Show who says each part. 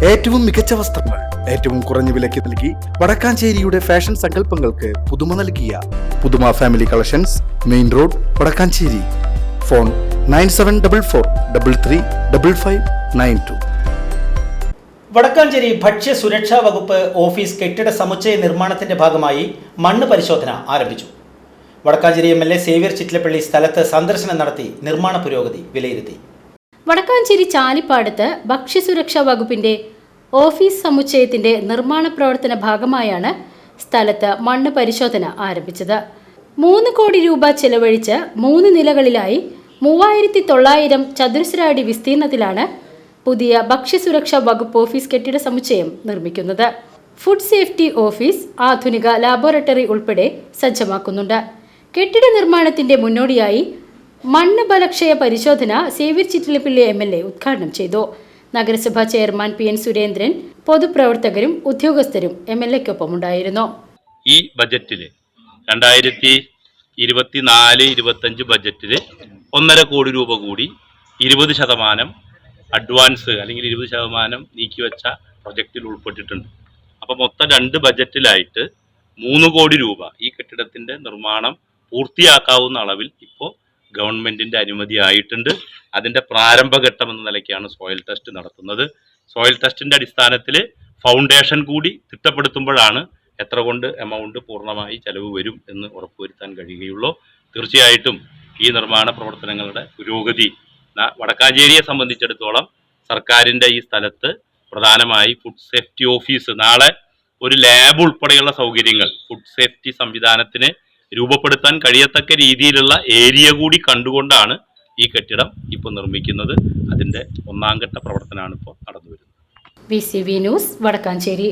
Speaker 1: ഏറ്റവും മികച്ച വസ്ത്രങ്ങൾ ഏറ്റവും കുറഞ്ഞ വിലയ്ക്ക് നൽകി വടക്കാഞ്ചേരിയുടെ ഫാഷൻ സങ്കല്പങ്ങൾക്ക് പുതുമ നൽകിയ പുതുമ family collections, main road, Vadakkanchery. Phone 9744335592.
Speaker 2: Vadakkanchery ഭക്ഷ്യ സുരക്ഷാ വകുപ്പ് ഓഫീസ് കെട്ടിട സമുച്ചയ നിർമ്മാണത്തിന്റെ ഭാഗമായി മണ്ണ് പരിശോധന ആരംഭിച്ചു. വടക്കാഞ്ചേരി MLA സേവ്യർ ചിറ്റിലപ്പള്ളി സ്ഥലത്ത് സന്ദർശനം നടത്തി നിർമ്മാണ പുരോഗതി വിലയിരുത്തി.
Speaker 3: വടക്കാഞ്ചേരി ചാലിപ്പാടത്ത് ഭക്ഷ്യസുരക്ഷാ വകുപ്പിന്റെ ഓഫീസ് സമുച്ചയത്തിന്റെ നിർമ്മാണ പ്രവർത്തന ഭാഗമായാണ് സ്ഥലത്ത് മണ്ണ് പരിശോധന ആരംഭിച്ചത്. 3 കോടി രൂപ ചെലവഴിച്ച് 3 നിലകളിലായി 3900 ചതുരശ്ര അടി വിസ്തീർണത്തിലാണ് പുതിയ ഭക്ഷ്യസുരക്ഷാ വകുപ്പ് ഓഫീസ് കെട്ടിട സമുച്ചയം നിർമ്മിക്കുന്നത്. ഫുഡ് സേഫ്റ്റി ഓഫീസ്, ആധുനിക ലാബോറട്ടറി ഉൾപ്പെടെ സജ്ജമാക്കുന്നുണ്ട്. കെട്ടിട നിർമ്മാണത്തിന്റെ മുന്നോടിയായി മണ്ണ് ബലക്ഷയ പരിശോധന സേവ്യർ ചിറ്റിലപ്പള്ളി MLA ഉദ്ഘാടനം ചെയ്തു. നഗരസഭാ ചെയർമാൻ PN സുരേന്ദ്രൻ, പൊതുപ്രവർത്തകരും ഉദ്യോഗസ്ഥരും MLAക്കൊപ്പമുണ്ടായിരുന്നു.
Speaker 4: ഈ ബജറ്റിൽ 2024-25 ബജറ്റിൽ 1.5 കോടി രൂപ കൂടി 20% അഡ്വാൻസ് അല്ലെങ്കിൽ 20% നീക്കിവെച്ച പ്രൊജക്റ്റിൽ ഉൾപ്പെട്ടിട്ടുണ്ട്. അപ്പോൾ മൊത്തം 2 ബജറ്റിലായിട്ട് 3 കോടി രൂപ ഈ കെട്ടിടത്തിൻ്റെ നിർമ്മാണം പൂർത്തിയാക്കാവുന്ന അളവിൽ ഇപ്പോൾ ഗവൺമെൻറ്റിൻ്റെ അനുമതി ആയിട്ടുണ്ട്. അതിൻ്റെ പ്രാരംഭഘട്ടം എന്ന നിലയ്ക്കാണ് സോയിൽ ടെസ്റ്റ് നടത്തുന്നത്. സോയിൽ ടെസ്റ്റിൻ്റെ അടിസ്ഥാനത്തിൽ ഫൗണ്ടേഷൻ കൂടി തിട്ടപ്പെടുത്തുമ്പോഴാണ് എത്ര കൊണ്ട് എമൗണ്ട് പൂർണ്ണമായി ചെലവ് വരും എന്ന് ഉറപ്പുവരുത്താൻ കഴിയുകയുള്ളൂ. തീർച്ചയായിട്ടും ഈ നിർമ്മാണ പ്രവർത്തനങ്ങളുടെ പുരോഗതി വടക്കാഞ്ചേരിയെ സംബന്ധിച്ചിടത്തോളം സർക്കാരിൻ്റെ ഈ സ്ഥലത്ത് പ്രധാനമായി ഫുഡ് സേഫ്റ്റി ഓഫീസ്, നാളെ ഒരു ലാബ് ഉൾപ്പെടെയുള്ള സൗകര്യങ്ങൾ ഫുഡ് സേഫ്റ്റി സംവിധാനത്തിന് രൂപപ്പെടുത്താൻ കഴിയത്തക്ക രീതിയിലുള്ള ഏരിയ കൂടി കണ്ടുകൊണ്ടാണ് ഈ കെട്ടിടം ഇപ്പോൾ നിർമ്മിക്കുന്നത്. അതിൻ്റെ 1ാം ഘട്ട പ്രവർത്തനമാണ് ഇപ്പോൾ നടന്നു വരുന്നത്.
Speaker 3: VCV news, Vadakkanchery.